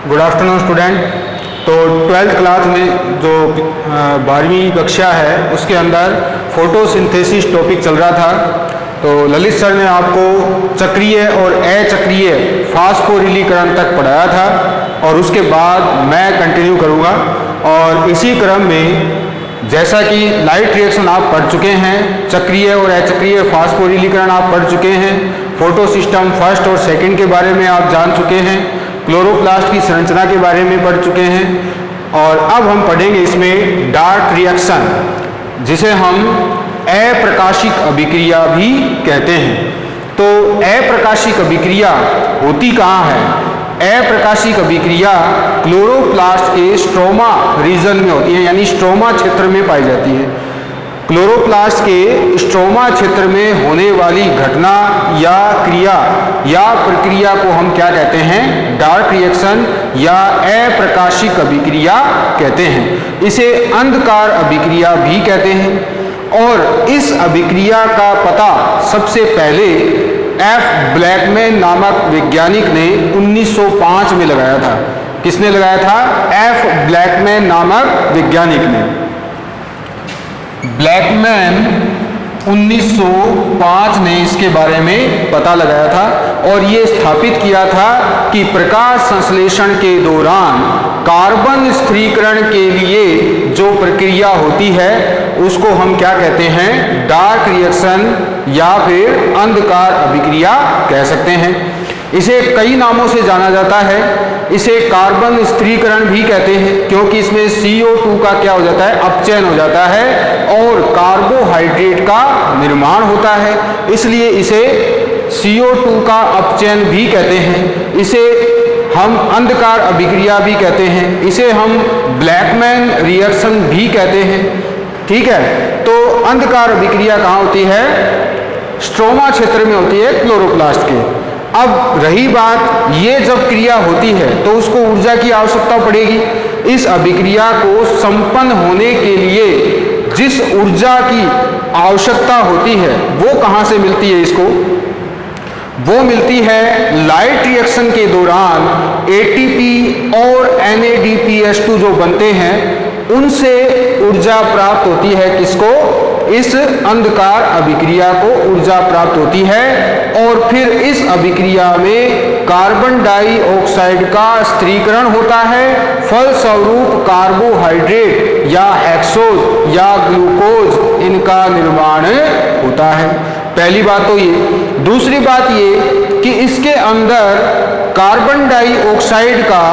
Good afternoon student. तो 12th class में जो 12वीं कक्षा है उसके अंदर फोटोसिंथेसिस टॉपिक चल रहा था। तो ललित सर ने आपको चक्रीय और अचक्रीय फास्फोरिलीकरण तक पढ़ाया था और उसके बाद मैं कंटिन्यू करूँगा। और इसी क्रम में जैसा कि लाइट रिएक्शन आप पढ़ चुके हैं, चक्रीय और अचक्रीय फास्फोरिलीकरण आप पढ़ चुके हैं, फोटो सिस्टम फर्स्ट और सेकंड के बारे में आप जान चुके हैं, क्लोरोप्लास्ट की संरचना के बारे में पढ़ चुके हैं। और अब हम पढ़ेंगे इसमें डार्क रिएक्शन, जिसे हम अप्रकाशिक अभिक्रिया भी कहते हैं। तो अप्रकाशिक अभिक्रिया होती कहाँ है? अप्रकाशिक अभिक्रिया क्लोरोप्लास्ट के स्ट्रोमा रीजन में होती है, यानी स्ट्रोमा क्षेत्र में पाई जाती है। क्लोरोप्लास्ट के स्ट्रोमा क्षेत्र में होने वाली घटना या क्रिया या प्रक्रिया को हम क्या कहते हैं? डार्क रिएक्शन या अप्रकाशिक अभिक्रिया कहते हैं। इसे अंधकार अभिक्रिया भी कहते हैं। और इस अभिक्रिया का पता सबसे पहले एफ ब्लैकमैन नामक वैज्ञानिक ने 1905 में लगाया था। किसने लगाया था? एफ ब्लैकमैन नामक वैज्ञानिक ने। ब्लैकमैन 1905 ने इसके बारे में पता लगाया था और ये स्थापित किया था कि प्रकाश संश्लेषण के दौरान कार्बन स्थिरीकरण के लिए जो प्रक्रिया होती है उसको हम क्या कहते हैं? डार्क रिएक्शन या फिर अंधकार अभिक्रिया कह सकते हैं। इसे कई नामों से जाना जाता है। इसे कार्बन स्थिरीकरण भी कहते हैं क्योंकि इसमें CO2 का क्या हो जाता है? अपचयन हो जाता है और कार्बोहाइड्रेट का निर्माण होता है, इसलिए इसे CO2 का अपचयन भी कहते हैं। इसे हम अंधकार अभिक्रिया भी कहते हैं। इसे हम ब्लैकमैन रिएक्शन भी कहते हैं। ठीक है, तो अंधकार अभिक्रिया कहाँ होती है? स्ट्रोमा क्षेत्र में होती है क्लोरोप्लास्ट के। अब रही बात, ये जब क्रिया होती है तो उसको ऊर्जा की आवश्यकता पड़ेगी। इस अभिक्रिया को संपन्न होने के लिए जिस ऊर्जा की आवश्यकता होती है वो कहाँ से मिलती है इसको? वो मिलती है लाइट रिएक्शन के दौरान ATP और NADPH2 जो बनते हैं उनसे ऊर्जा प्राप्त होती है। किसको? इस अंधकार अभिक्रिया को ऊर्जा प्राप्त होती है और फिर इस अभिक्रिया में कार्बन डाइऑक्साइड का स्थिरीकरण होता है। फलस्वरूप कार्बोहाइड्रेट या हेक्सोज या ग्लूकोज इनका निर्माण होता है। पहली बात तो ये। दूसरी बात ये कि इसके अंदर कार्बन डाइऑक्साइड का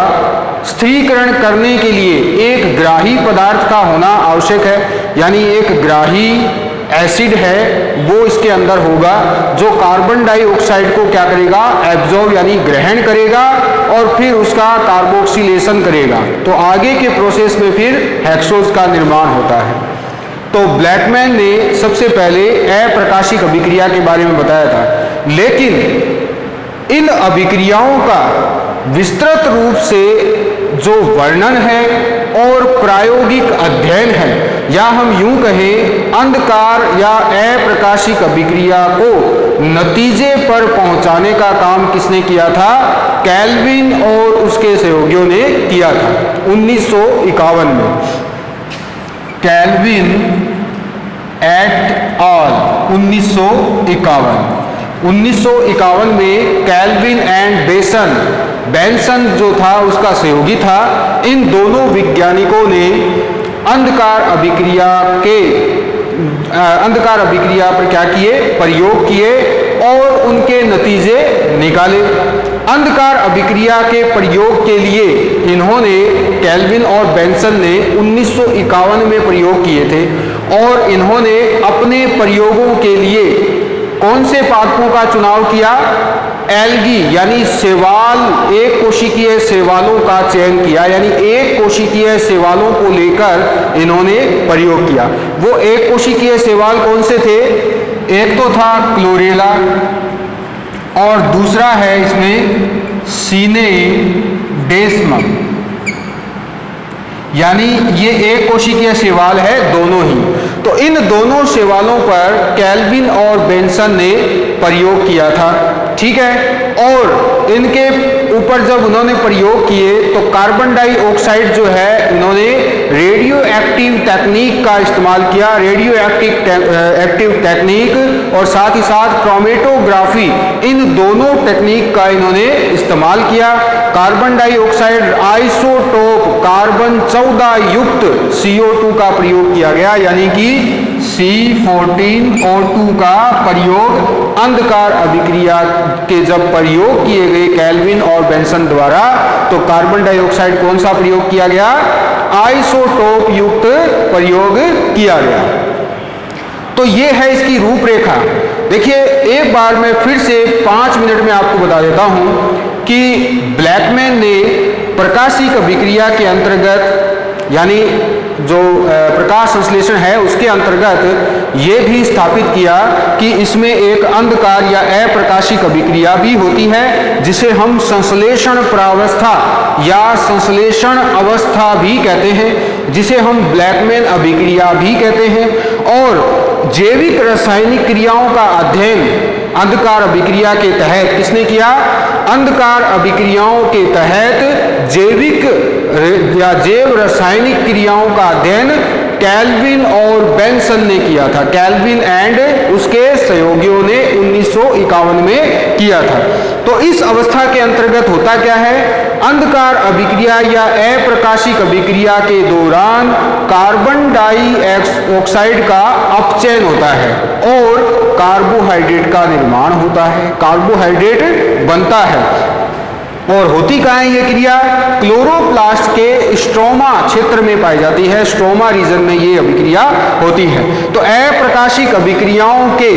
स्थिरीकरण करने के लिए एक ग्राही पदार्थ का होना आवश्यक है, यानी एक ग्राही एसिड है वो इसके अंदर होगा जो कार्बन डाइऑक्साइड को क्या करेगा? एब्जॉर्ब यानी ग्रहण करेगा और फिर उसका कार्बोक्सिलेशन करेगा। तो आगे के प्रोसेस में फिर हेक्सोज का निर्माण होता है। तो ब्लैकमैन ने सबसे पहले अप्रकाशिक अभिक्रिया के बारे में बताया था, लेकिन इन अभिक्रियाओं का विस्तृत रूप से जो वर्णन है और प्रायोगिक अध्ययन है, या हम यूं कहें अंधकार या अप्रकाशिक अभिक्रिया को नतीजे पर पहुंचाने का काम किसने किया था? केल्विन और उसके सहयोगियों ने किया था 1951 में। केल्विन एट ऑल 1951 में केल्विन एंड बेंसन जो था उसका सहयोगी था। इन दोनों वैज्ञानिकों ने अंधकार अभिक्रिया पर क्या किए? प्रयोग किए और उनके नतीजे निकाले। अंधकार अभिक्रिया के प्रयोग के लिए इन्होंने केल्विन और बेंसन ने 1951 में प्रयोग किए थे और इन्होंने अपने प्रयोगों के लिए कौन से पादपों का चुनाव किया? एल्गी यानी शैवाल, एक कोशिकीय शैवालों का चयन किया, यानी एक कोशिकीय शैवालों को लेकर इन्होंने प्रयोग किया। वो एक कोशिकीय शैवाल कौन से थे? एक तो था क्लोरेला और दूसरा है इसमें सिनेडेस्मम, यानी ये एक कोशिकीय शैवाल है दोनों ही। तो इन दोनों शैवालों पर केल्विन और बेंसन ने प्रयोग किया था। ठीक है, और इनके ऊपर जब उन्होंने प्रयोग किए तो कार्बन डाइऑक्साइड जो है उन्होंने रेडियो एक्टिव टेक्निक का इस्तेमाल किया, रेडियो एक्टिव टेक्निक और साथ ही साथ क्रोमेटोग्राफी, इन दोनों टेक्निक का इन्होंने इस्तेमाल किया। कार्बन डाइऑक्साइड आइसोटोप कार्बन 14 युक्त CO2 का प्रयोग किया गया, यानी कि C14O2 का प्रयोग अंधकार अभिक्रिया के जब प्रयोग किए गए केल्विन और बेंसन द्वारा, तो कार्बन डाइऑक्साइड कौन सा प्रयोग किया गया? आइसोटोप युक्त प्रयोग किया गया। तो ये है इसकी रूपरेखा। देखिए एक बार मैं फिर से 5 मिनट में आपको बता देता हूं कि ब्लैकमैन ने प्रकाशिक अभिक्रिया के अंतर्गत, यानी जो प्रकाश संश्लेषण है उसके अंतर्गत ये भी स्थापित किया कि इसमें एक अंधकार या अप्रकाशिक अभिक्रिया भी होती है, जिसे हम संश्लेषण प्रावस्था या संश्लेषण अवस्था भी कहते हैं, जिसे हम ब्लैकमैन अभिक्रिया भी कहते हैं। और जैविक रासायनिक क्रियाओं का अध्ययन अंधकार अभिक्रिया के तहत किसने किया? अंधकार अभिक्रियाओं के तहत जैविक या जैव रासायनिक क्रियाओं का अध्ययन केल्विन और बेंसन ने किया था। केल्विन एंड उसके सहयोगियों ने 1951 में किया था। तो इस अवस्था के अंतर्गत होता क्या है? अंधकार अभिक्रिया या अप्रकाशिक अभिक्रिया के दौरान कार्बन डाइऑक्साइड का अपचयन होता है और कार्बोहाइड्रेट का निर्माण होता है, कार्बोहाइड्रेट बनता है। और होती कहाँ है ये क्रिया? क्लोरोप्लास्ट के स्ट्रोमा क्षेत्र में पाई जाती है, स्ट्रोमा रीजन में ये अभिक्रिया होती है। तो अप्रकाशिक अभिक्रियाओं के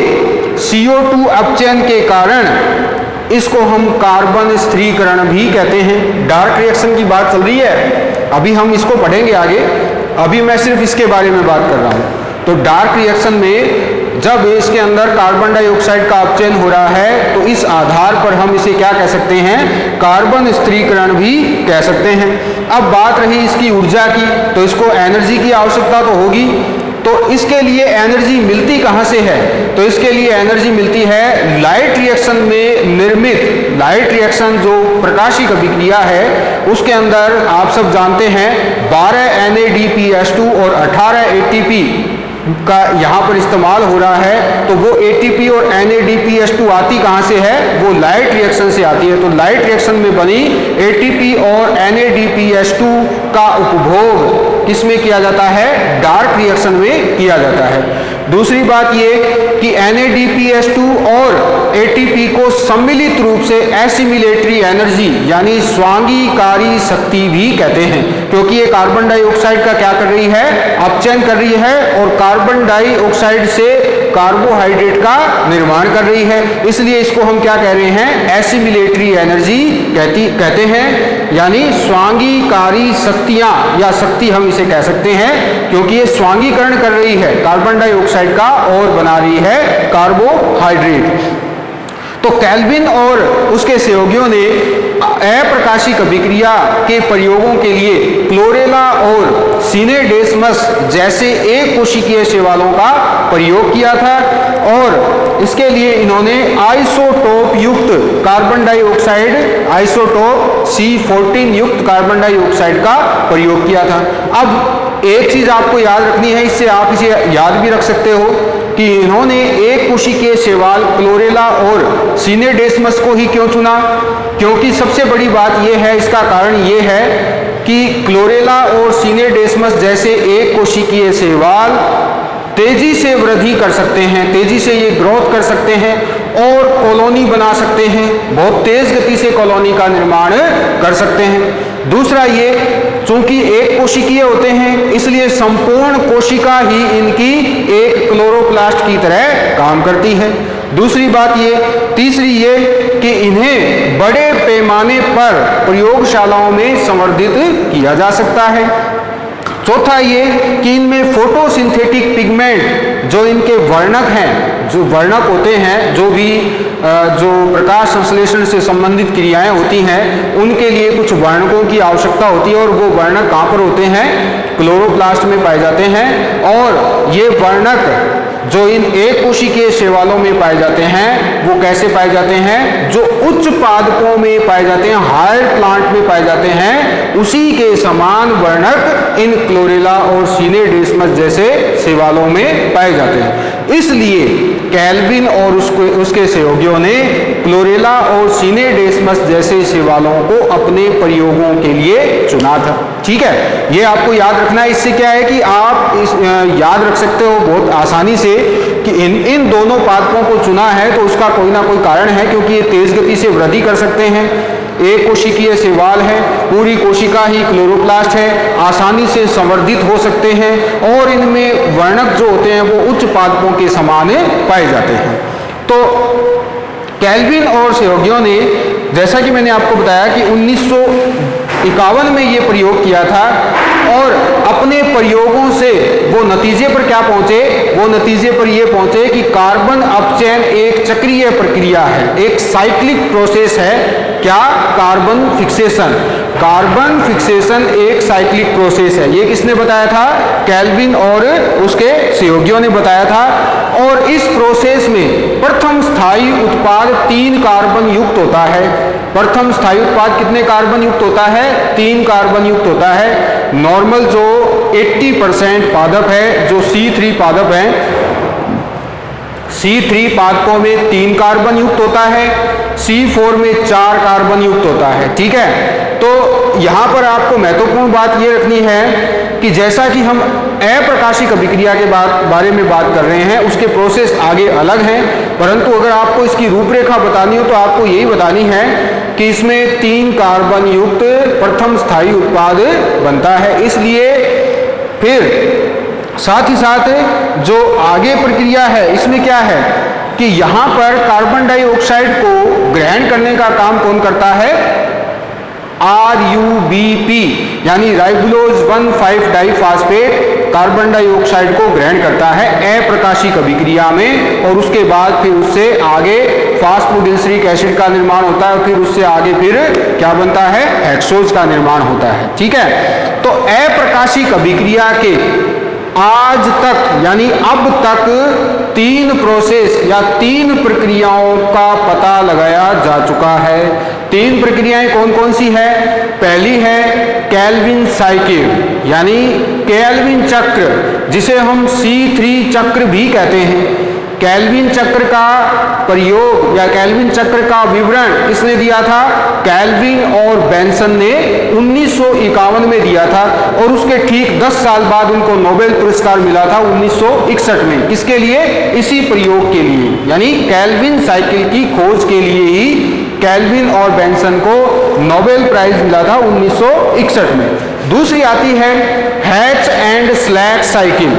CO2 अपचयन के कारण इसको हम कार्बन स्थिरीकरण भी कहते हैं। डार्क रिएक्शन की बात चल रही है, अभी हम इसको पढ़ेंगे आगे, अभी मैं सिर्फ इसके बारे में बात कर रहा हूं। तो डार्क रिएक्शन में जब इसके अंदर कार्बन डाइऑक्साइड का अपचयन हो रहा है तो इस आधार पर हम इसे क्या कह सकते हैं? कार्बन स्थिरीकरण भी कह सकते हैं। अब बात रही इसकी ऊर्जा की, तो इसको एनर्जी की आवश्यकता तो होगी, तो इसके लिए एनर्जी मिलती कहाँ से है? तो इसके लिए एनर्जी मिलती है लाइट रिएक्शन में निर्मित, लाइट रिएक्शन जो प्रकाशिक अभिक्रिया है उसके अंदर आप सब जानते हैं 12 NADPH2 और 18 ATP का यहाँ पर इस्तेमाल हो रहा है। तो वो ATP और NADPH2 आती कहाँ से है? वो लाइट रिएक्शन से आती है। तो लाइट रिएक्शन में बनी ATP और NADPH2 का उपभोग किसमें किया जाता है? डार्क रिएक्शन में किया जाता है। दूसरी बात ये कि NADPH2 और ATP को सम्मिलित रूप से एसिमिलेटरी एनर्जी यानी स्वांगीकारी शक्ति भी कहते हैं, क्योंकि ये कार्बन डाइऑक्साइड का क्या कर रही है? अपचयन कर रही है और कार्बन डाइऑक्साइड से कार्बोहाइड्रेट का निर्माण कर रही है। इसलिए इसको हम क्या कह रहे हैं? एसिमिलेटरी एनर्जी कहते हैं, यानी स्वांगीकारी शक्तियां या शक्ति हम इसे कह सकते हैं, क्योंकि ये स्वांगीकरण कर रही है कार्बन डाइऑक्साइड का और बना रही है कार्बोहाइड्रेट। तो केल्विन और उसके सहयोगियों ने अप्रकाशिक अभिक्रिया के प्रयोगों के लिए क्लोरेला और सिनेडेस्मस जैसे एक कोशिकीय शैवालों का प्रयोग किया था और इसके लिए इन्होंने आइसोटोप युक्त कार्बन डाइऑक्साइड, आइसोटोप C14 युक्त कार्बन डाइऑक्साइड का प्रयोग किया था। अब एक चीज आपको याद रखनी है, इससे आप इसे याद भी रख सकते हो कि इन्होंने एक कोशिकीय शैवाल क्लोरेला और सिनेडेस्मस को ही क्यों चुना? क्योंकि सबसे बड़ी बात यह है, इसका कारण यह है कि क्लोरेला और सिनेडेस्मस जैसे एक कोशिकीय शैवाल तेजी से वृद्धि कर सकते हैं, तेजी से ये ग्रोथ कर सकते हैं और कॉलोनी बना सकते हैं, बहुत तेज गति से कॉलोनी का निर्माण कर सकते हैं। दूसरा ये, चूंकि एक कोशिकीय होते हैं इसलिए संपूर्ण कोशिका ही इनकी एक क्लोरोप्लास्ट की तरह काम करती है। दूसरी बात ये, तीसरी ये कि इन्हें बड़े पैमाने पर प्रयोगशालाओं में संवर्धित किया जा सकता है। चौथा ये कि इनमें फोटोसिंथेटिक पिगमेंट जो इनके वर्णक हैं, जो वर्णक होते हैं, जो भी जो प्रकाश संश्लेषण से संबंधित क्रियाएं होती हैं उनके लिए कुछ वर्णकों की आवश्यकता होती है और वो वर्णक कहाँ पर होते हैं? क्लोरोप्लास्ट में पाए जाते हैं। और ये वर्णक जो इन एक कोशिकीय शैवालों में पाए जाते हैं वो कैसे पाए जाते हैं, जो उच्च पादपों में पाए जाते हैं, हायर प्लांट में पाए जाते हैं, उसी के समान वर्णक इन क्लोरेला और सिनेडेस्मस जैसे शैवालों में पाए जाते हैं। इसलिए कैल्विन और उसके सहयोगियों ने क्लोरेला और सिनेडेस्मस जैसे शैवालों को अपने प्रयोगों के लिए चुना था। ठीक है, ये आपको याद रखना है। इससे क्या है कि आप याद रख सकते हो बहुत आसानी से कि इन दोनों पादपों को चुना है तो उसका कोई ना कोई कारण है, क्योंकि ये तेज गति से वृद्धि कर सकते हैं, एक कोशिकीय शैवाल है, पूरी कोशिका ही क्लोरोप्लास्ट है, आसानी से संवर्धित हो सकते हैं और इनमें वर्णक जो होते हैं वो उच्च पादपों के समान पाए जाते हैं। तो कैल्विन और सहयोगियों ने, जैसा कि मैंने आपको बताया कि 1951 में ये प्रयोग किया था और अपने प्रयोगों से वो नतीजे पर क्या पहुंचे, वो नतीजे पर ये पहुंचे कि कार्बन अपचयन एक चक्रीय प्रक्रिया है, एक साइक्लिक प्रोसेस है। क्या? Carbon fixation. कार्बन फिक्सेशन एक साइक्लिक प्रोसेस है। ये किसने बताया था? कैल्विन और उसके सहयोगियों ने बताया था। और इस प्रोसेस में प्रथम स्थायी उत्पाद 3 कार्बन युक्त होता है। प्रथम स्थायी उत्पाद कितने कार्बन युक्त होता है? 3 कार्बन युक्त होता है। नॉर्मल जो 80% पादप है, जो C3 पादप है, C3 पादपों में 3 कार्बन युक्त होता है, C4 में 4 कार्बन युक्त होता है। ठीक है, तो यहां पर आपको महत्वपूर्ण बात यह रखनी है कि जैसा कि हम अप्रकाशिक अभिक्रिया के बारे में बात कर रहे हैं, उसके प्रोसेस आगे अलग हैं, परंतु अगर आपको इसकी रूपरेखा बतानी हो तो आपको यही बतानी है कि इसमें 3 कार्बन युक्त प्रथम स्थायी उत्पाद बनता है। इसलिए फिर साथ ही साथ जो आगे प्रक्रिया है इसमें क्या है कि यहां पर कार्बन डाइऑक्साइड को ग्रहण करने का काम कौन करता है? RUBP यानी राइबुलोज 1,5 डाइफास्फेट कार्बन डाइऑक्साइड को ग्रहण करता है अप्रकाशिक अभिक्रिया में, और उसके बाद फिर उससे आगे फास्फोग्लिसरिक एसिड का निर्माण होता है और फिर उससे आगे फिर क्या बनता है? हेक्सोज का निर्माण होता है। ठीक है, तो अप्रकाशिक अभिक्रिया के आज तक यानी अब तक 3 प्रोसेस या 3 प्रक्रियाओं का पता लगाया जा चुका है। 3 प्रक्रियाएं कौन कौन सी है? पहली है कैल्विन साइकिल यानी कैल्विन चक्र, जिसे हम C3 चक्र भी कहते हैं। कैल्विन चक्र का प्रयोग या कैल्विन चक्र का विवरण किसने दिया था? कैल्विन और बेंसन ने 1951 में दिया था, और उसके ठीक 10 साल बाद उनको नोबेल पुरस्कार मिला था 1961 में। किसके लिए? इसी प्रयोग के लिए, यानी कैल्विन साइकिल की खोज के लिए ही कैल्विन और बेंसन को नोबेल प्राइज मिला था 1961 में। दूसरी आती है hatch and slack cycle,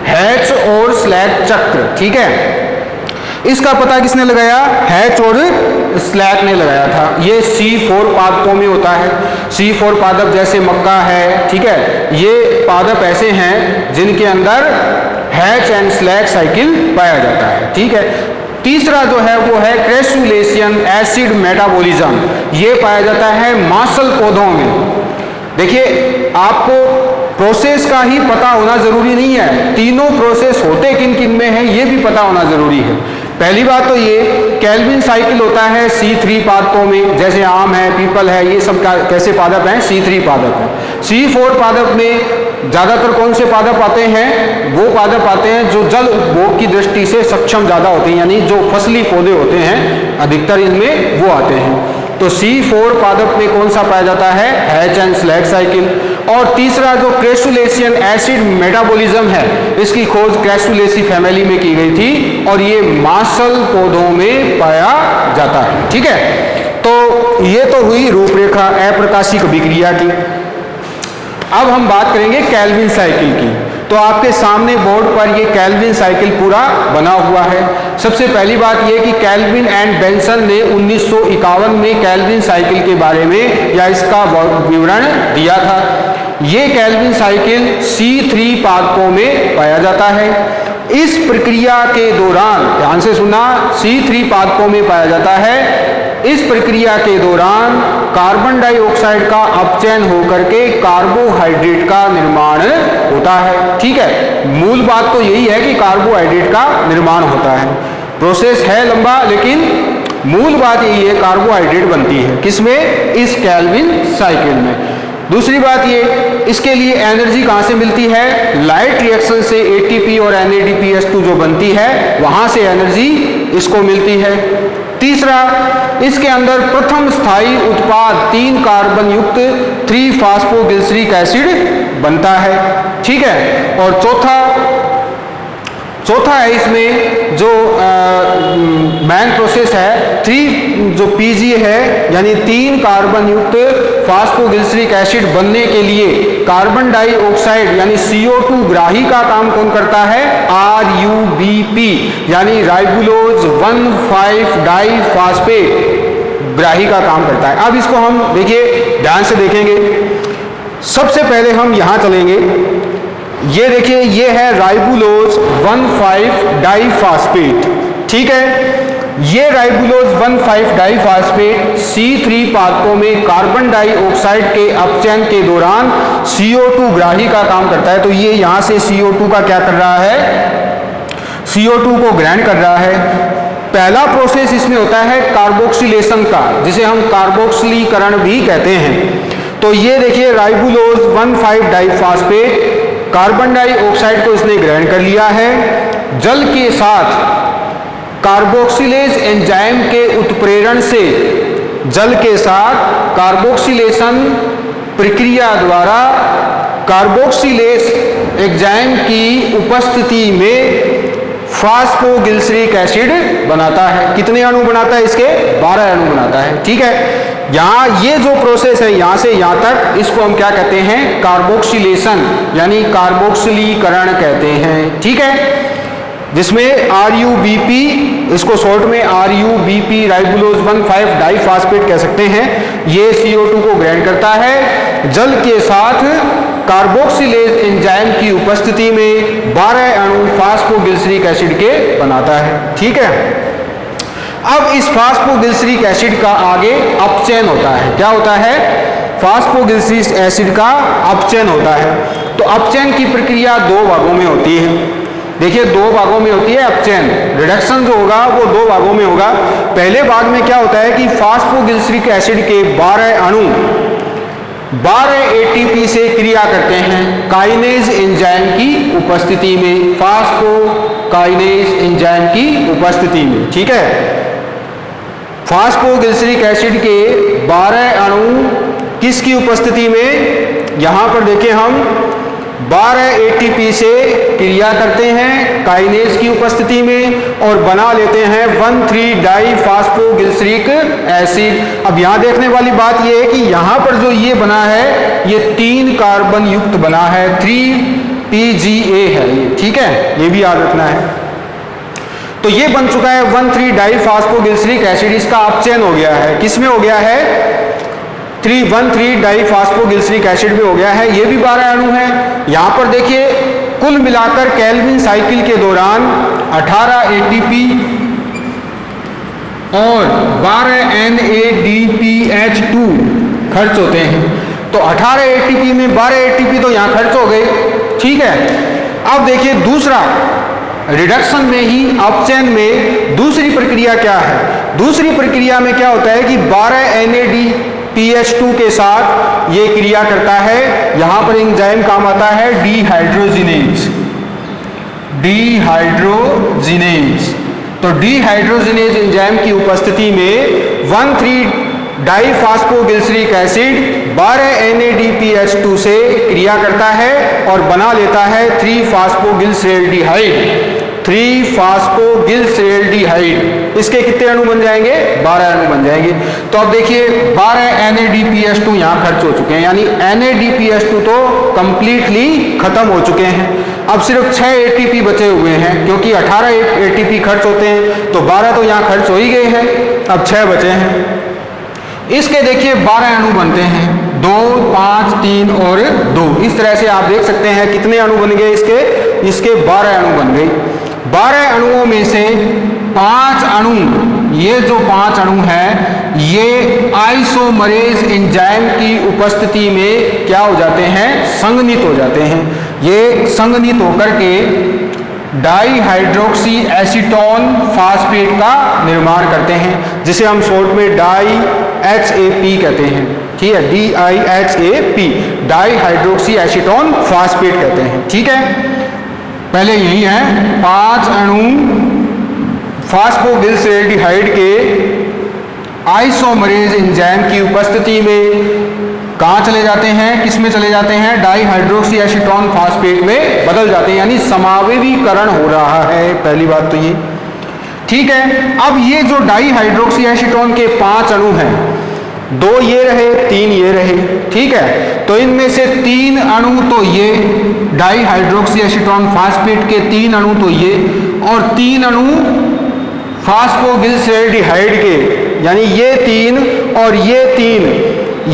hatch और स्लैक चक्र। ठीक है, इसका पता किसने लगाया? हैच और स्लैक ने लगाया था। ये C4 पादपों में होता है। C4 पादप जैसे मक्का है, ठीक है, ये पादप ऐसे हैं जिनके अंदर हैच एंड स्लैक साइकिल पाया जाता है। ठीक है, तीसरा जो है वो है क्रेसुलेशियन एसिड मेटाबॉलिज्म, ये पाया जाता है मांसल पौधों में। देखिए, आपको प्रोसेस का ही पता होना जरूरी नहीं है, तीनों प्रोसेस होते किन किन में है ये भी पता होना जरूरी है। पहली बात तो ये कैल्विन साइकिल होता है C3 पादपों में, जैसे आम है, पीपल है, ये सब कैसे पादप हैं? C3 पादप है। C4 पादप में ज्यादातर कौन से पादप आते हैं? वो पादप आते हैं जो जल उपभोग की दृष्टि से सक्षम ज्यादा होते हैं, यानी जो फसली पौधे होते हैं अधिकतर इनमें वो आते हैं। तो C4 पादप में कौन सा पाया जाता है? Hatch and slack cycle. और तीसरा जो क्रेसुलेशियन एसिड मेटाबॉलिज्म है, इसकी खोज क्रेसुलेसी फैमिली में की गई थी और ये मांसल पौधों में पाया जाता है। ठीक है, तो ये तो हुई रूपरेखा अप्रकाशिक अभिक्रिया की। अब हम बात करेंगे कैल्विन साइकिल की। तो आपके सामने बोर्ड पर ये कैल्विन साइकिल पूरा बना हुआ है। सबसे पहली बात ये कि कैल्विन एंड बेंसन ने 1951 में कैल्विन साइकिल के बारे में या इसका विवरण दिया था। ये कैल्विन साइकिल C3 पादपों में पाया जाता है। इस प्रक्रिया के दौरान, ध्यान से सुना, C3 पादपों में पाया जाता है, इस प्रक्रिया के दौरान कार्बन डाइऑक्साइड का अपचयन होकर के कार्बोहाइड्रेट का निर्माण होता है। ठीक है, मूल बात तो यही है कि कार्बोहाइड्रेट का निर्माण होता है। प्रोसेस है लंबा, लेकिन मूल बात यही है, कार्बोहाइड्रेट बनती है किसमें? इस केल्विन साइकिल में। दूसरी बात ये, इसके लिए एनर्जी कहाँ से मिलती है? लाइट रिएक्शन से एटीपी और NADPH2 जो बनती है वहां से एनर्जी इसको मिलती है। तीसरा, इसके अंदर प्रथम स्थायी उत्पाद 3 कार्बन युक्त 3-फॉस्फोग्लिसरिक एसिड बनता है। ठीक है, और चौथा है इसमें जो मेन प्रोसेस है 3 जो PG है, यानी 3 कार्बन युक्त फॉस्फोग्लिसरिक एसिड बनने के लिए कार्बन डाइऑक्साइड यानी CO2 ग्राही का काम कौन करता है? RUBP यानी राइबुलोज 1,5 डाइफॉस्फेट ग्राही का काम करता है। अब इसको हम देखिए ध्यान से देखेंगे। सबसे पहले हम यहां चलेंगे, ये देखिए, ये है राइबुलोज 1,5 डाइफॉस्फेट। ठीक है, ये राइबुलोज 1,5 डाइफॉस्फेट C3 पादपों में कार्बन डाइऑक्साइड के अपचयन के दौरान CO2 ग्राही का काम करता है। तो ये यहां से CO2 का क्या कर रहा है? CO2 को ग्रहण कर रहा है। पहला प्रोसेस इसमें होता है कार्बोक्सिलेशन का, जिसे हम कार्बोक्सिलीकरण भी कहते हैं। तो ये देखिए, राइबुलोज 1,5 डाइफॉस्फेट कार्बन डाइऑक्साइड को इसने ग्रहण कर लिया है। जल के साथ कार्बोक्सिलेज एंजाइम के उत्प्रेरण से, जल के साथ कार्बोक्सिलेशन प्रक्रिया द्वारा कार्बोक्सिलेज एंजाइम की उपस्थिति में फॉस्फोग्लिसरिक एसिड बनाता है। कितने अणु बनाता है इसके? 12 अणु बनाता है। ठीक है, यहाँ ये जो प्रोसेस है यहाँ से यहाँ तक, इसको हम क्या कहते हैं? कार्बोक्सिलेशन यानी कार्बोक्सिलीकरण कहते हैं। ठीक है, जिसमें RUBP, इसको शॉर्ट में RUBP राइबुलोज 1,5 डाइफॉस्फेट कह सकते हैं, ये CO2 को ग्रहण करता है। जल के साथ कार्बोक्सिलेज एंजाइम की उपस्थिति में 12 अणु फॉस्फोग्लिसरिक एसिड के बनाता है। ठीक है, अब इस फॉस्फोग्लिसरिक एसिड का आगे अपचयन होता है। क्या होता है? फॉस्फोग्लिसरिक एसिड का अपचयन होता है। तो अपचयन की प्रक्रिया 2 भागों में होती है। देखिए, 2 भागों में होती है अपचयन। रिडक्शन जो होगा वो 2 भागों में होगा। पहले भाग में क्या होता है कि फॉस्फोग्लिसरिक एसिड के 12 अणु 12 ATP से क्रिया करते हैं काइनेज एंजाइम की उपस्थिति में, फॉस्फोकाइनेज एंजाइम की उपस्थिति में। ठीक है, फॉस्फोग्लिसरिक एसिड के 12 अणु किसकी उपस्थिति में? यहां पर देखिए, हम 12 ATP से क्रिया करते हैं काइनेज की उपस्थिति में और बना लेते हैं 1,3 डाइफॉस्फोग्लिसरिक एसिड। अब यहां देखने वाली बात यह है कि यहां पर जो ये बना है ये 3 कार्बन युक्त बना है, 3PGA है ये। ठीक है, ये भी याद रखना है। तो ये बन चुका है 1,3 डाइफॉस्फोग्लिसरिक एसिड। इसका अपचयन हो गया है, किसमें हो गया है? 1,3 डाइफॉस्फोग्लिसरिक एसिड में हो गया है। ये भी 12 अणु हैं। यहां पर देखिए, कुल मिलाकर केल्विन साइकिल के दौरान 18 ATP और 12 NADPH2 खर्च होते हैं। तो 18 ATP में 12 ATP तो यहां खर्च हो गए। ठीक है, अब देखिए दूसरा, रिडक्शन में ही अपचयन में दूसरी प्रक्रिया क्या है? दूसरी प्रक्रिया में क्या होता है कि 12 NADPH2 के साथ ये क्रिया करता है। यहां पर एंजाइम काम आता है डिहाइड्रोजिनेज। तो डिहाइड्रोजिनेज एंजाइम की उपस्थिति में 1,3 डाइफॉस्फोग्लिसरिक एसिड 12 NADPH2 से क्रिया करता है और बना लेता है 3-फॉस्फोगिल्सरैल्डिहाइड। इसके कितने अणु बन जाएंगे? 12 अणु बन जाएंगे। तो अब देखिए 12 NADPH2 यहाँ खर्च हो चुके हैं, यानी NADPH2 तो कंप्लीटली खत्म हो चुके हैं। अब सिर्फ 6 ATP बचे हुए हैं, क्योंकि 18 ATP खर्च होते हैं तो 12 तो यहाँ खर्च हो ही गए हैं, अब 6 बचे हैं। इसके देखिए 12 अणु बनते हैं, 2, 5, 3 और 2। इस तरह से आप देख सकते हैं कितने अणु बन गए इसके 12 अणु बन गए। 12 अणुओं में से 5 अणु ये जो 5 अणु हैं ये आइसोमरेज एंजाइम की उपस्थिति में क्या हो जाते हैं, संघनित हो जाते हैं। ये संघनित होकर के डाईहाइड्रोक्सी एसीटोन फास्फेट का निर्माण करते हैं, जिसे हम शॉर्ट में DHAP कहते हैं। ठीक है, DIHAP, डाईहाइड्रोक्सी एसीटोन फास्फेट कहते हैं। ठीक है, पहले यही है 5 अणु फास्फोगिल्सरेडिहाइड के आइसोमरेज एंजाइम की उपस्थिति में कहाँ चले जाते हैं, किस में चले जाते हैं, डाईहाइड्रोक्सी एसीटोन फास्फेट में बदल जाते हैं, यानी समावेशीकरण हो रहा है। पहली बात तो ये। ठीक है, अब ये जो डाईहाइड्रोक्सी एसीटोन के 5 अणु हैं, 2 ये रहे, 3 ये रहे। ठीक है, तो इनमें से 3 अणु तो ये डाईहाइड्रोक्सी एसीटोन फास्फेट के 3 अणु तो ये, और 3 अणु फास्फोगिल्सरेडिहाइड के, यानी ये 3 और ये 3,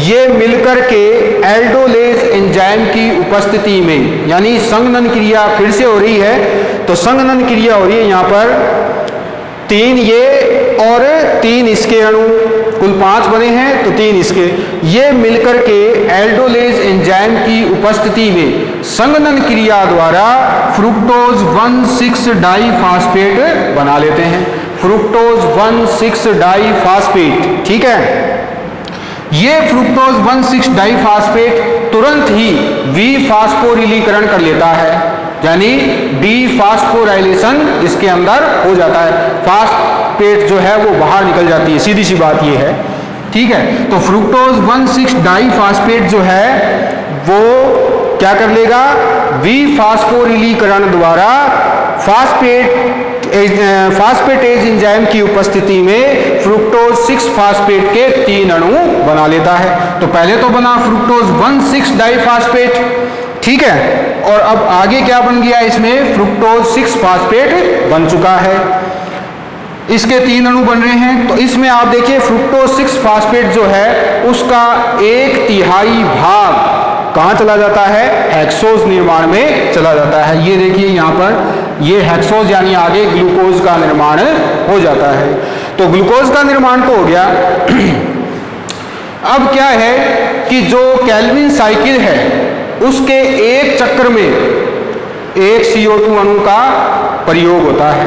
ये मिलकर के एल्डोलेज एंजाइम की उपस्थिति में, यानी संघनन क्रिया फिर से हो रही है। तो संघनन क्रिया हो रही है यहाँ पर, 3 ये और 3 इसके अणु, कुल 5 बने हैं तो 3 इसके, ये मिलकर के एल्डोलेज एंजाइम की उपस्थिति में संघनन क्रिया द्वारा फ्रुक्टोज 1,6 डाईफास्फेट बना लेते हैं। फ्रुक्टोज 1,6 डाईफास्फेट। ठीक है, ये फ्रुक्टोज 1,6 डाईफास्फेट तुरंत ही विफास्फोरिलीकरण कर लेता है, यानी डीफास्फोराइलेशन इसके अंदर हो जाता है, फास्फेट जो है वो बाहर निकल जाती है, सीधी सी बात ये है। ठीक है, तो फ्रुक्टोज 1,6 डाईफास्फेट जो है वो क्या कर लेगा, विफास्फोरिलीकरण द्वारा फास्फेटेज एंजाइम की उपस्थिति में फ्रुक्टोज 6 फास्फेट के 3 अणु बना लेता है। तो पहले तो बना फ्रुक्टोज 1,6 डाईफास्फेट। ठीक है, और अब आगे क्या बन गया, इसमें फ्रुक्टोज 6 फास्फेट बन चुका है, इसके 3 अणु बन रहे हैं। तो इसमें आप देखिए फ्रुक्टोज 6 फास्फेट जो है उसका 1/3 भाग कहाँ चला जाता है, हेक्सोज निर्माण में चला जाता है। ये देखिए यहाँ पर, ये हेक्सोज यानी आगे ग्लूकोज का निर्माण हो जाता है। तो ग्लूकोज का निर्माण तो हो गया। अब क्या है कि जो केल्विन साइकिल है उसके एक चक्र में एक CO2 अणु का प्रयोग होता है।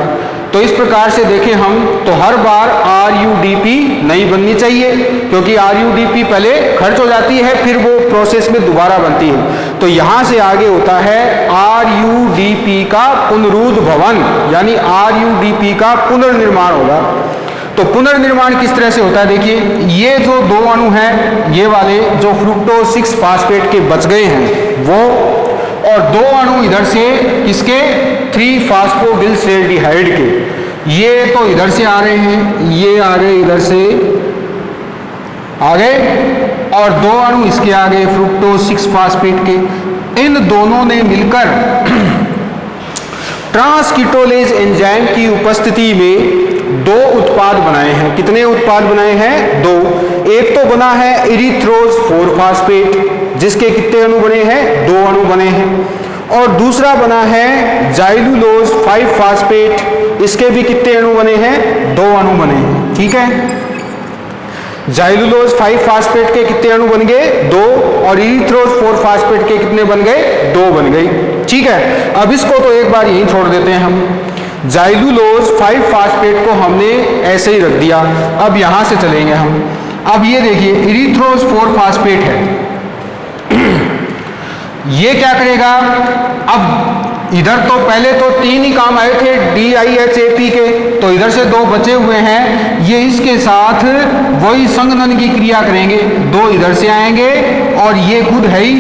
तो इस प्रकार से देखें हम तो हर बार RUDP नहीं बननी चाहिए, क्योंकि RUDP पहले खर्च हो जाती है, फिर वो प्रोसेस में दोबारा बनती है। तो यहाँ से आगे होता है RUDP का पुनरुद्भवन, यानी RUDP का पुनर्निर्माण होगा। तो पुनर्निर्माण किस तरह से होता है, देखिए ये जो 2 अणु हैं, ये वाले जो फ्रुक्टोज 6 फास्फेट के बच गए हैं वो, और 2 अणु इधर से किसके, 3 फास्फोगिल्सरेडिहाइड के, ये तो इधर से आ रहे हैं, ये आ रहे इधर से आ गए, और 2 अणु इसके आ गए फ्रुक्टोज 6 फास्फेट के। इन दोनों ने मिलकर ट्रांसकीटोलेज एंजाइम की उपस्थिति में 2 उत्पाद बनाए हैं। कितने उत्पाद बनाए हैं, 2। एक तो बना है इरिथ्रोज 4 फास्फेट, जिसके कितने अणु बने हैं, 2 अणु बने हैं। और दूसरा बना है जाइलुलोज 5 फास्फेट, इसके भी कितने अणु बने हैं, 2 अणु बने हैं। ठीक है, जाइलुलोज 5 फास्फेट के कितने अणु बन गए, 2, और इरिथ्रोज 4 फास्फेट के कितने बन गए, 2 बन गए। ठीक है, अब इसको तो एक बार यहीं छोड़ देते हैं हम। जाइलुलोज 5 फास्फेट को हमने ऐसे ही रख दिया। अब यहां से चलेंगे हम। अब ये देखिए इरिथ्रोज 4 फास्फेट है, ये क्या करेगा, अब इधर तो पहले तो 3 ही काम आए थे DIHAP के, तो इधर से 2 बचे हुए हैं, ये इसके साथ वही संघनन की क्रिया करेंगे, 2 इधर से आएंगे, और ये खुद है ही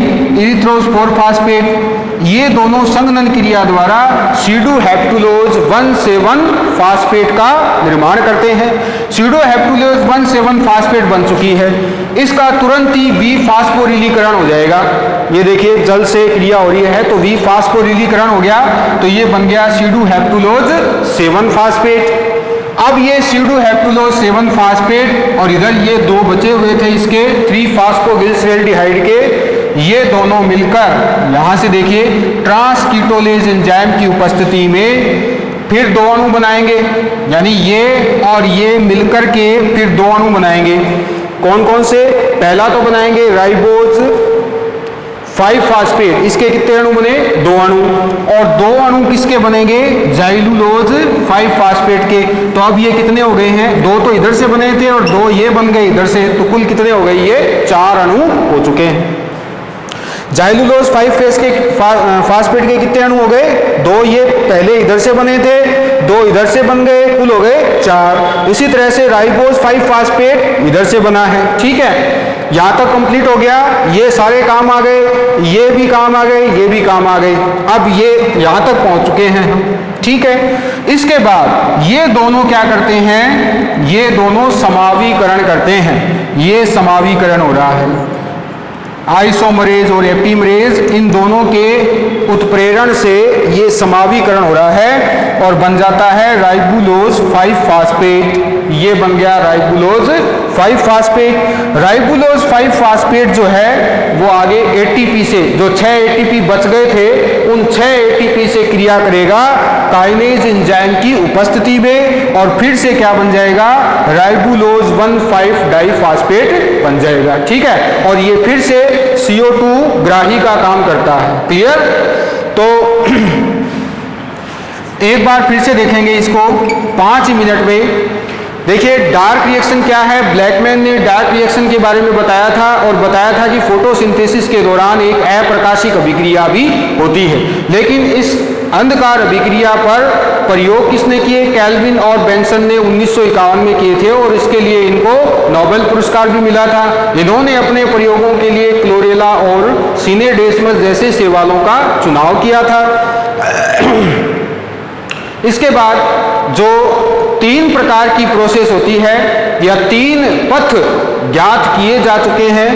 इरिथ्रोज 4 फास्फेट, ये दोनों संघनन क्रिया द्वारा सीडोहेप्टुलोज 1,7 फास्फेट का निर्माण करते हैं। सीडोहेप्टुलोज 1,7 फास्फेट बन चुकी है, इसका तुरंत ही विफास्फोरिलीकरण हो जाएगा। ये देखिए जल से क्रिया हो रही है तो विफास्फोरिलीकरण हो गया, तो ये बन गया सीडोहेप्टुलोज 7 फास्फेट। अब ये सीडोहेप्टुलोज 7 फास्फेट और इधर ये 2 बचे हुए थे इसके 3 फास्फोगिल्सरेडिहाइड के, ये दोनों मिलकर यहाँ से देखिए ट्रांसकीटोलेज एंजाइम की उपस्थिति में फिर 2 अणु बनाएंगे, यानी ये और ये मिलकर के फिर 2 अणु बनाएंगे। कौन कौन से? पहला तो बनाएंगे राइबोज 5 फास्फेट, इसके कितने अणु बने? 2 अणु। और 2 अणु किसके बनेंगे? जाइलुलोज 5 फास्फेट के। तो अब ये कितने हो गए हैं? 2 तो इधर से बने थे और 2 ये बन गए इधर से, तो कुल कितने हो गए? ये 4 अणु हो चुके हैं। जाइलुलोज 5 फास्फेट के कितने अणु हो गए? 2 ये पहले इधर से बने थे, 2 इधर से बन गए, कुल हो गए 4। इसी तरह से राइबोज 5 फास्फेट इधर से बना है। ठीक है, यहां तक कंप्लीट हो गया। ये सारे काम आ गए, ये भी काम आ गए, ये भी काम आ गए। अब ये यहां तक पहुंच चुके हैं हम। ठीक है, इसके बाद ये दोनों क्या करते हैं? ये दोनों समावीकरण करते हैं। ये समावीकरण हो रहा है, आइसोमरेज और एपिमरेज, इन दोनों के उत्प्रेरण से ये समावीकरण हो रहा है और बन जाता है राइबुलोज 5 फास्फेट। ये बन गया राइबुलोज 5 फास्फेट। राइबुलोज 5 फास्फेट जो है वो आगे एटीपी से, जो 6 एटीपी बच गए थे, उन 6 एटीपी से क्रिया करेगा काइनेज एंजाइम की उपस्थिति में, और फिर से क्या बन जाएगा? राइबुलोज 1,5 डाइफास्फेट बन जाएगा। ठीक है, और ये फिर से CO2 ग्राही का काम करता है। क्लियर? तो एक बार फिर से देखेंगे इसको 5 मिनट में। देखिए डार्क रिएक्शन क्या है? ब्लैकमैन ने डार्क रिएक्शन के बारे में बताया था, और बताया था कि फोटोसिंथेसिस के दौरान एक अप्रकाशिक अभिक्रिया भी होती है। लेकिन इस अंधकार अभिक्रिया पर प्रयोग किसने किए? कैल्विन और बेंसन ने 1951 में किए थे, और इसके लिए इनको नोबेल पुरस्कार भी मिला था। इन्होंने अपने प्रयोगों के लिए क्लोरेला और सिनेडेस्मस जैसे शैवालों का चुनाव किया था। इसके बाद जो 3 प्रकार की प्रोसेस होती है, या 3 पथ ज्ञात किए जा चुके हैं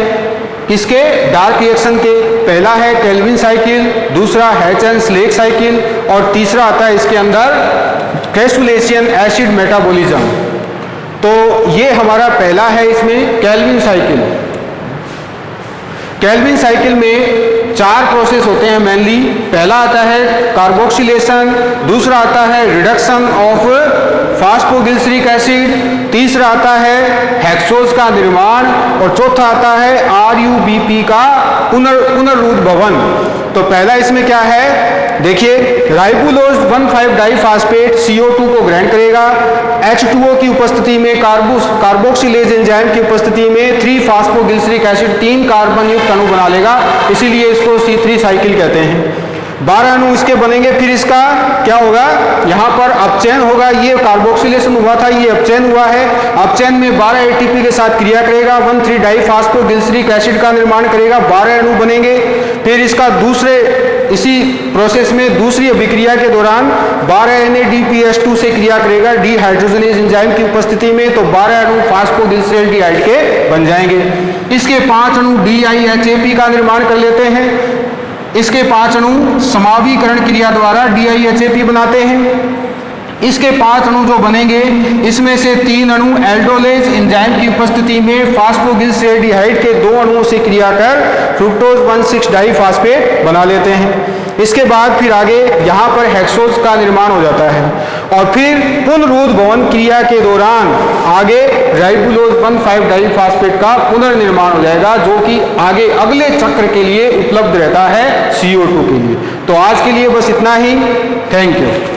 किसके? डार्क रिएक्शन के। पहला है केल्विन साइकिल, दूसरा हैच-एंड-स्लेक साइकिल, और तीसरा आता है इसके अंदर क्रेसुलेशियन एसिड मेटाबॉलिज्म। तो ये हमारा पहला है इसमें केल्विन साइकिल। केल्विन साइकिल में 4 प्रोसेस होते हैं मेनली। पहला आता है कार्बोक्सिलेशन, दूसरा आता है रिडक्शन ऑफ फास्फोग्लिसरिक एसिड, तीसरा आता है हेक्सोज का निर्माण, और चौथा आता है RUBP का पुनरुद्भवन। तो पहला इसमें क्या है? देखिए राइबुलोज 1,5 डाइफास्फेट CO2 को ग्रहण करेगा, H2O की उपस्थिति में कार्बोक्सिलेज एंजाइम की उपस्थिति में 3 फास्फोग्लिसरिक एसिड 3 कार्बन युक्त अणु बना लेगा, इसीलिए इसको C3 साइकिल कहते हैं। 12 अणु इसके बनेंगे। फिर इसका क्या होगा? यहाँ पर अपचयन होगा। ये कार्बोक्सिलेशन हुआ था, ये अपचयन हुआ है। अपचयन में 12 एटीपी के साथ क्रिया करेगा, 1,3 डाइफास्फोग्लिसरिक एसिड का निर्माण करेगा, 12 अणु बनेंगे। फिर इसका इसी प्रोसेस में दूसरी अभिक्रिया के दौरान 12 NADPH2 से क्रिया करेगा डिहाइड्रोजनेज एंजाइम की उपस्थिति में, तो 12 अणु फास्फोग्लिसरैल्डिहाइड के बन जाएंगे। इसके 5 अणु DIHAP का निर्माण कर लेते हैं। इसके 5 अणु समावीकरण क्रिया द्वारा DIHAP बनाते हैं। इसके 5 अणु जो बनेंगे, इसमें से 3 अणु एल्डोलेज एंजाइम की उपस्थिति में फास्फोग्लिसरैल्डिहाइड के 2 अणुओं से क्रिया कर फ्रुक्टोज 1,6 डाइफास्फेट बना लेते हैं। इसके बाद फिर आगे यहाँ पर हेक्सोज का निर्माण हो जाता है, और फिर पुनरुद्भवन क्रिया के दौरान आगे राइबुलोज 1,5 डाइफास्फेट का पुनर्निर्माण हो जाएगा, जो कि आगे अगले चक्र के लिए उपलब्ध रहता है CO2 के लिए। तो आज के लिए बस इतना ही। Thank you.